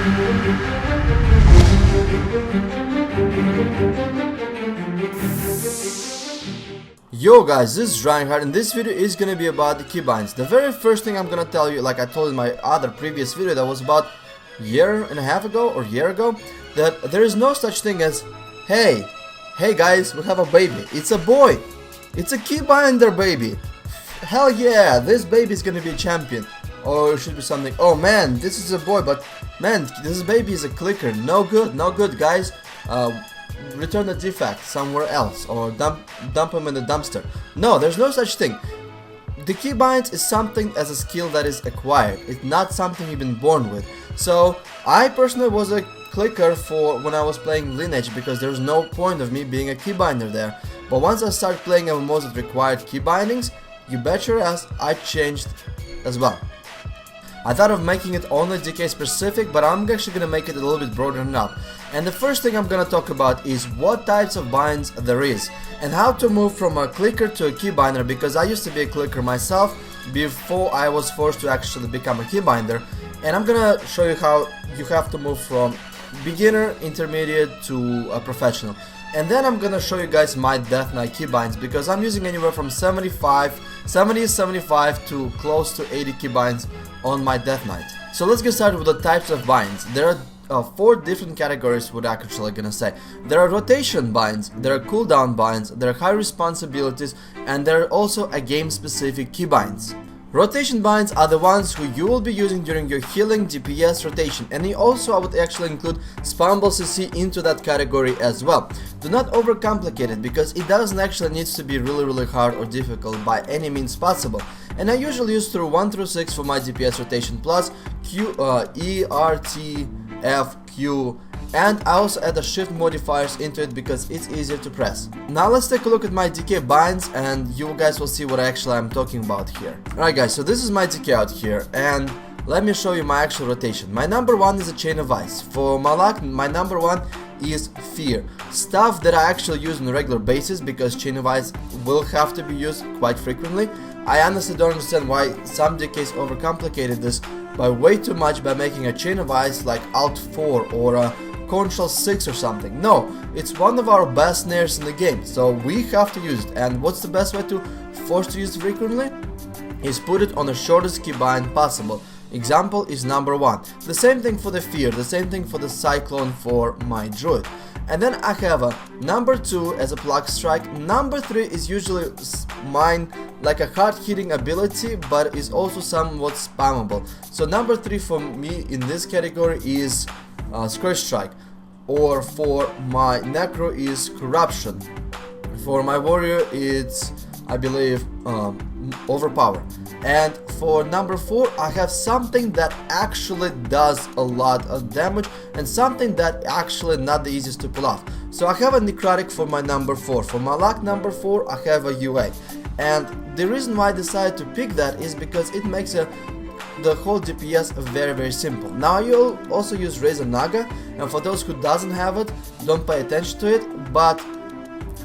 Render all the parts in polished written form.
Yo guys, this is Reinhart and this video is gonna be about the keybinds. The very first thing I'm gonna tell you, like I told in my other previous video that was about a year and a half ago or year ago, that there is no such thing as hey guys, we have a baby. It's a boy. It's a keybinder baby. Hell yeah, this baby is gonna be a champion. Or it should be something, oh man, this is a boy, but man, this baby is a clicker. No good guys. Return the defect somewhere else or dump him in the dumpster. No, there's no such thing. The keybinds is something as a skill that is acquired. It's not something you've been born with. So I personally was a clicker for when I was playing Lineage because there's no point of me being a keybinder there. But once I started playing MMOs that required keybindings, you bet your ass I changed as well. I thought of making it only DK specific, but I'm actually gonna make it a little bit broader now. And the first thing I'm gonna talk about is what types of binds there is and how to move from a clicker to a keybinder, because I used to be a clicker myself before I was forced to actually become a keybinder. And I'm gonna show you how you have to move from beginner, intermediate to a professional. And then I'm gonna show you guys my Death Knight keybinds, because I'm using anywhere from 70 75 to close to 80 keybinds on my Death Knight. So let's get started with the types of binds. There are 4 different categories, what I'm actually gonna say. There are rotation binds, there are cooldown binds, there are high responsibilities, and there are also a game specific keybinds. Rotation binds are the ones who you will be using during your healing DPS rotation, and also I would actually include spawnable CC into that category as well. Do not overcomplicate it, because it doesn't actually need to be really hard or difficult by any means possible. And I usually use through 1 through 6 for my DPS rotation, plus Q, E, R, T, F, Q, and I also add the shift modifiers into it because it's easier to press. Now let's take a look at my DK binds and you guys will see what actually I'm talking about here. Alright guys, so this is my DK out here, and let me show you my actual rotation. My number 1 is a Chain of Ice. For my luck, my number 1 is Fear. Stuff that I actually use on a regular basis because Chain of Ice will have to be used quite frequently. I honestly don't understand why some DKs overcomplicated this by way too much by making a Chain of Ice like Alt 4 or a Control 6 or something. No, it's one of our best snares in the game, so we have to use it. And what's the best way to force to use it frequently? Is put it on the shortest keybind possible. Example is number 1. The same thing for the Fear, the same thing for the Cyclone for my Druid. And then I have a number 2 as a plug strike. Number 3 is usually mine like a hard hitting ability, but is also somewhat spammable. So number 3 for me in this category is Scourge Strike, or for my Necro is Corruption. For my Warrior it's, I believe, Overpower. And for number 4 I have something that actually does a lot of damage and something that actually not the easiest to pull off. So I have a Necrotic for my number 4. For my luck number 4 I have a UA. And the reason why I decided to pick that is because it makes the whole DPS very simple. Now you'll also use Razor Naga, and for those who doesn't have it, don't pay attention to it, but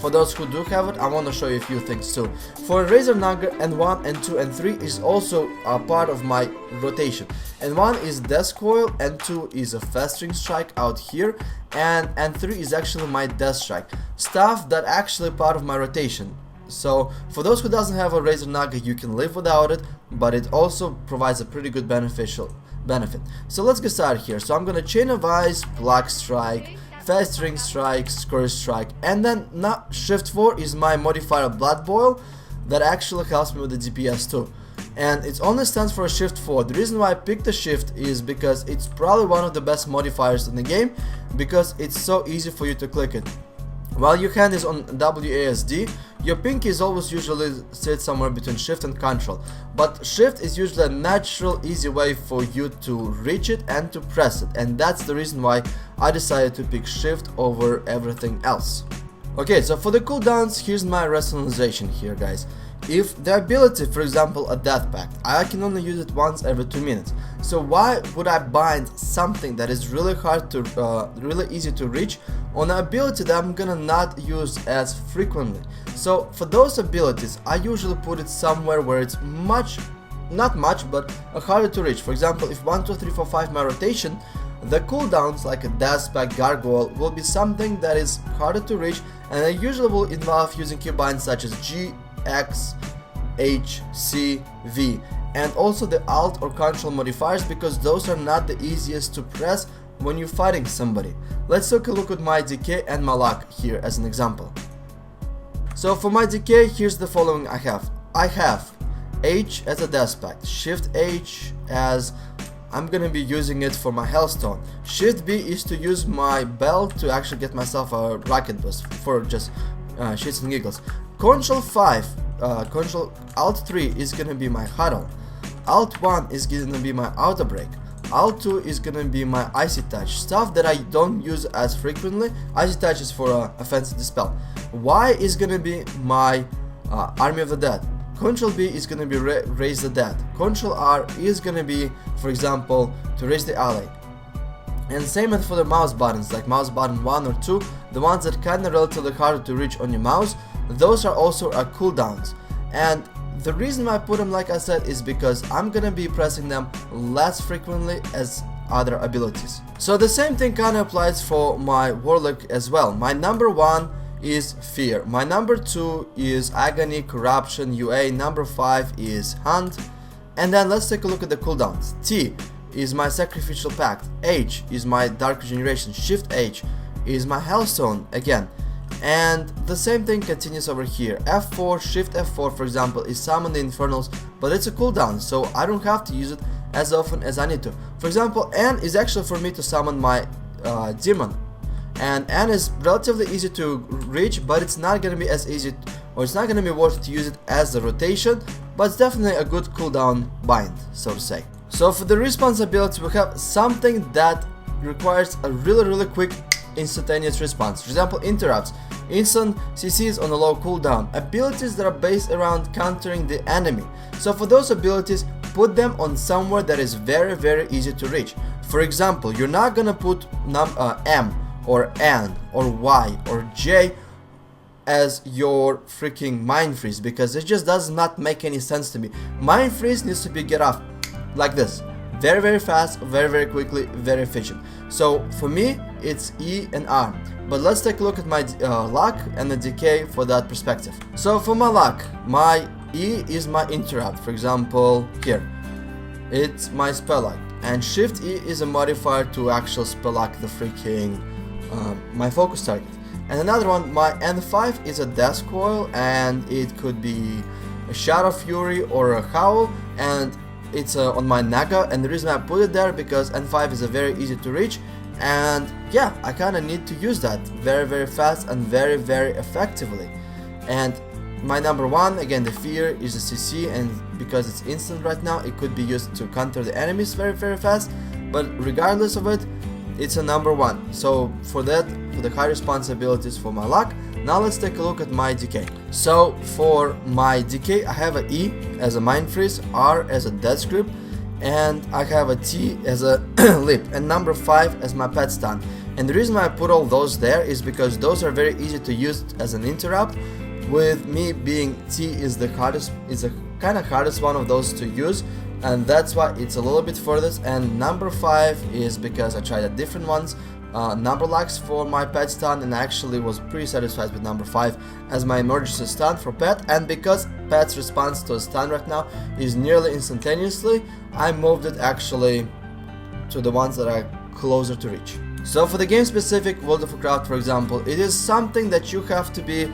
for those who do have it, I want to show you a few things too. For Razor Naga, and 1 and 2 and 3 is also a part of my rotation. And 1 is Death Coil, and 2 is a Festering Strike out here, and 3 is actually my Death Strike. Stuff that actually part of my rotation. So for those who doesn't have a Razor Naga, you can live without it, but it also provides a pretty good benefit. So let's get started here. So I'm gonna Chain of Ice, Plug Strike, Festering Strike, Scourge Strike, and then Shift 4 is my modifier Blood Boil that actually helps me with the DPS too. And it only stands for a Shift 4. The reason why I picked the Shift is because it's probably one of the best modifiers in the game, because it's so easy for you to click it. While your hand is on WASD, your pinky is always usually sit somewhere between Shift and Control, but Shift is usually a natural, easy way for you to reach it and to press it, and that's the reason why I decided to pick Shift over everything else. Okay, so for the cooldowns, here's my rationalization here, guys. If the ability, for example a Death Pact, I can only use it once every 2 minutes, so why would I bind something that is really hard to, really easy to reach on an ability that I'm gonna not use as frequently? So for those abilities, I usually put it somewhere where it's not much, but harder to reach. For example, if 1, 2, 3, 4, 5 my rotation, The cooldowns like a dash back gargoyle will be something that is harder to reach, and they usually will involve using keybinds such as G, X, H, C, V, and also the Alt or Control modifiers, because those are not the easiest to press when you're fighting somebody. Let's take a look at my decay and my lock here as an example. So for my decay, here's the following I have. I have H as a dash pact, Shift H as I'm gonna be using it for my Hellstone. Shift B is to use my belt to actually get myself a rocket boost for just shits and giggles. Control 5, Control Alt 3 is gonna be my huddle. Alt 1 is gonna be my auto break. Alt 2 is gonna be my icy touch, stuff that I don't use as frequently. Icy touch is for offensive dispel. Y is gonna be my army of the dead. Control B is gonna be raise the dead. Control R is gonna be, for example, to raise the ally. And same as for the mouse buttons, like mouse button 1 or 2, the ones that kinda relatively harder to reach on your mouse, those are also cooldowns. And the reason I put them, like I said, is because I'm gonna be pressing them less frequently as other abilities. So the same thing kinda applies for my Warlock as well. My number 1 is Fear, my number 2 is Agony, Corruption, UA, number 5 is Hunt, and then let's take a look at the cooldowns. T is my Sacrificial Pact, H is my Dark Regeneration, Shift H is my Hellstone again, and the same thing continues over here. F4, Shift F4 for example is Summon the Infernals, but it's a cooldown, so I don't have to use it as often as I need to. For example, N is actually for me to summon my Demon, and N is relatively easy to reach, but it's not gonna be as easy, or it's not gonna be worth it to use it as a rotation, but it's definitely a good cooldown bind, so to say. So for the responsibility, we have something that requires a really quick instantaneous response. For example, interrupts, instant CCs on a low cooldown, abilities that are based around countering the enemy. So for those abilities, put them on somewhere that is very easy to reach. For example, you're not gonna put M or N or Y or J as your freaking mind freeze, because it just does not make any sense to me. Mind freeze needs to be get off like this, very fast, very quickly, very efficient. So for me it's E and R, but let's take a look at my lock and the decay for that perspective. So for my lock, my E is my interrupt, for example here it's my spell lock, and Shift E is a modifier to actual spell lock the freaking my focus target. And another one, my N5 is a Death Coil, and it could be a Shadow Fury or a Howl, and it's on my Naga, and the reason I put it there because N5 is a very easy to reach, and yeah, I kinda need to use that very fast and very effectively. And my number 1, again the Fear, is a CC, and because it's instant right now, it could be used to counter the enemies very fast, but regardless of it, it's a number 1. So for that, for the high responsibilities for my lock, now let's take a look at my decay. So for my decay, I have a E as a mind freeze, R as a death grip, and I have a T as a lip, and number 5 as my pet stun. And the reason why I put all those there is because those are very easy to use as an interrupt, with me being T is the hardest, is the kind of hardest one of those to use, and that's why it's a little bit furthest. And number 5 is because I tried different ones, number locks for my pet stun, and I actually was pretty satisfied with number 5 as my emergency stun for pet. And because pet's response to a stun right now is nearly instantaneously, I moved it actually to the ones that are closer to reach. So for the game specific World of Warcraft, for example, it is something that you have to be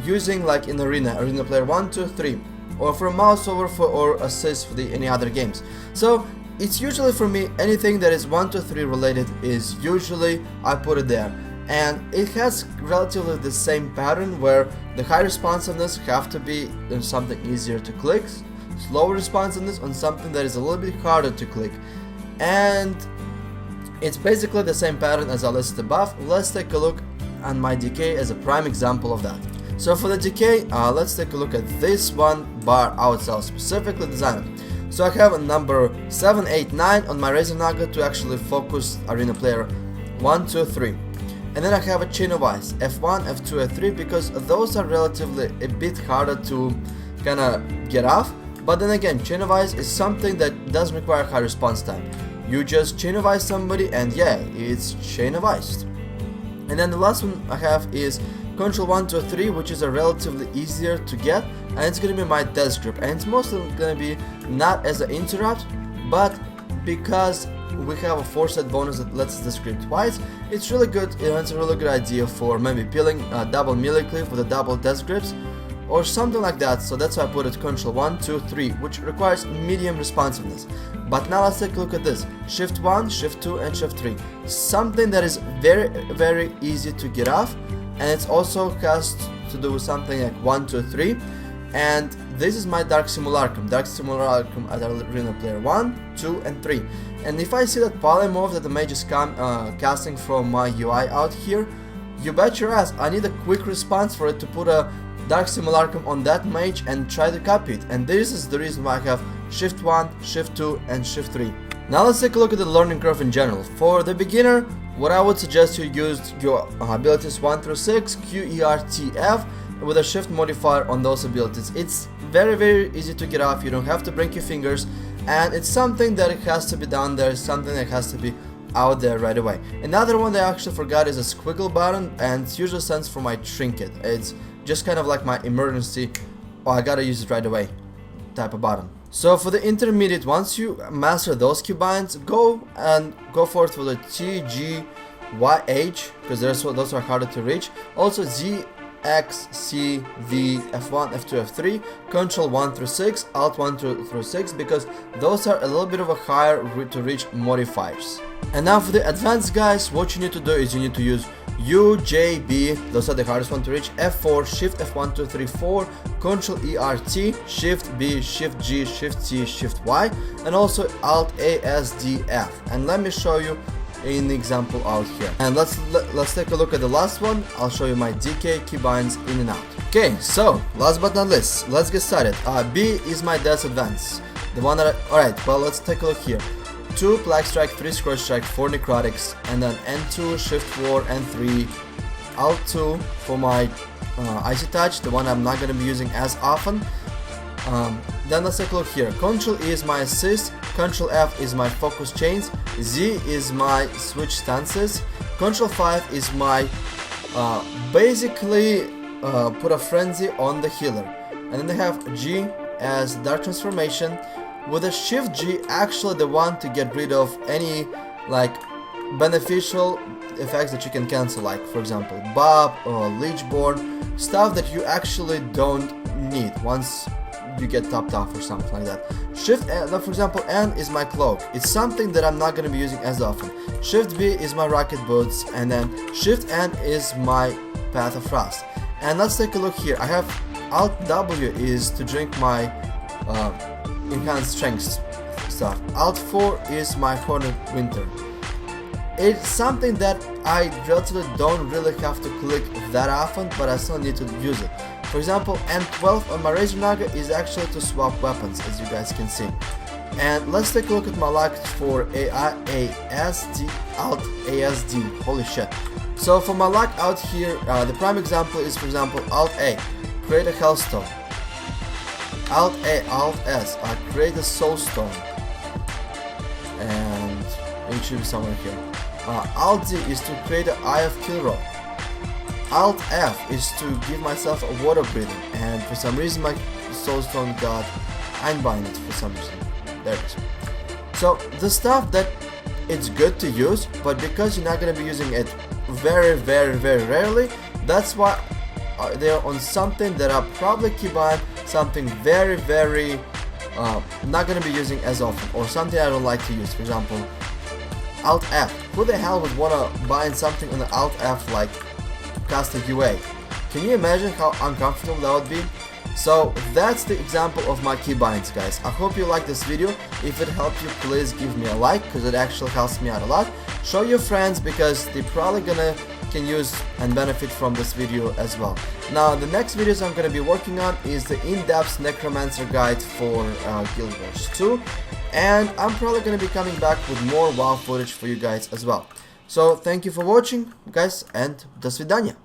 using like in arena player 1, 2, 3, or for a mouse over or assist for any other games. So it's usually for me anything that is 1 to 3 related is usually I put it there, and it has relatively the same pattern where the high responsiveness have to be on something easier to click, slower responsiveness on something that is a little bit harder to click, and it's basically the same pattern as I listed above. Let's take a look at my decay as a prime example of that. So for the decay, let's take a look at this one bar outside, specifically designed. So I have a number 7, 8, 9 on my Razor Naga to actually focus arena player 1, 2, 3. And then I have a chain of ice, F1, F2, F3, because those are relatively a bit harder to kinda get off. But then again, chain of ice is something that doesn't require high response time. you just chain of ice somebody, and yeah, it's chain of iced. And then the last one I have is Control 1, 2, 3, which is a relatively easier to get, and it's gonna be my death grip, and it's mostly gonna be not as an interrupt, but because we have a 4-set bonus that lets us discrete twice, it's really good. It's a really good idea for maybe peeling a double melee cleave with a double death grips or something like that. So that's why I put it Control 1, 2, 3, which requires medium responsiveness. But now let's take a look at this. Shift 1, Shift 2, and Shift 3. Something that is very easy to get off, and it also has to do with something like 1, 2, 3. And this is my Dark Simulacrum as arena player 1, 2, and 3. And if I see that polymorph that the mage is casting from my UI out here, you bet your ass I need a quick response for it to put a Dark Simulacrum on that mage and try to copy it. And this is the reason why I have Shift 1, Shift 2, and Shift 3. Now let's take a look at the learning curve in general. For the beginner, what I would suggest you use your abilities 1 through 6, Q, E, R, T, F, with a shift modifier on those abilities. It's very easy to get off. You don't have to break your fingers, and it's something that it has to be done there, something that has to be out there right away. Another one that I actually forgot is a squiggle button, and it usually stands for my trinket. It's just kind of like my emergency, oh I gotta use it right away type of button. So for the intermediate, once you master those keybinds, go forth with a T, G, Y, H, because those are harder to reach. Also Z, X, C, V, F1, F2, F3, Control 1 through 6, Alt 1 through 6, because those are a little bit of a higher to reach modifiers. And now for the advanced guys, what you need to do is you need to use U, J, B, those are the hardest one to reach, F4, Shift F1, 2, 3, 4, Control E, R, T, Shift B, Shift G, Shift T, Shift Y, and also Alt A, S, D, F. And let me show you an example out here. And let's take a look at the last one. I'll show you my DK keybinds in and out. Okay, so last but not least, let's get started. B is my death advance, the one that alright, well, let's take a look here. 2 Plague Strike, 3 Scorch Strike, 4 Necrotics, and then N2, Shift 4, N3, Alt 2 for my Icy Touch, the one I'm not going to be using as often. Then let's take a look here. Control E is my assist, Control F is my focus chains, Z is my switch stances, Control 5 is my basically put a frenzy on the healer, and then they have G as dark transformation, with a Shift G actually the one to get rid of any like beneficial effects that you can cancel, like for example Bob or Leechborn, stuff that you actually don't need once you get topped off or something like that. Shift N, for example, N is my cloak. It's something that I'm not going to be using as often. Shift B is my rocket boots, and then Shift N is my path of frost. And let's take a look here. I have Alt W is to drink my enhanced strength stuff. Alt 4 is my Hornet Winter. It's something that I relatively don't really have to click that often, but I still need to use it. For example, N12 on my Razor Naga is actually to swap weapons, as you guys can see. And let's take a look at my luck for ASD, Alt ASD, holy shit. So for my luck out here, the prime example is, for example, Alt A, create a Hellstone. Alt A, Alt S, create a Soulstone. And it should be somewhere here. Alt Z is to create an Eye of Kilrow. Alt F is to give myself a water breathing, and for some reason my Soulstone got unbinded for some reason. There it is. So the stuff that it's good to use, but because you're not going to be using it very rarely, that's why they're on something that are probably keybind, something very not going to be using as often, or something I don't like to use. For example, Alt F. Who the hell would want to bind something on the Alt F like cast a UA? Can you imagine how uncomfortable that would be? So that's the example of my keybinds, guys. I hope you liked this video. If it helped you, please give me a like, because it actually helps me out a lot. Show your friends, because they probably can use and benefit from this video as well. Now the next videos I'm gonna be working on is the in-depth Necromancer guide for Guild Wars 2, and I'm probably gonna be coming back with more WoW footage for you guys as well. So thank you for watching, guys, and до свидания.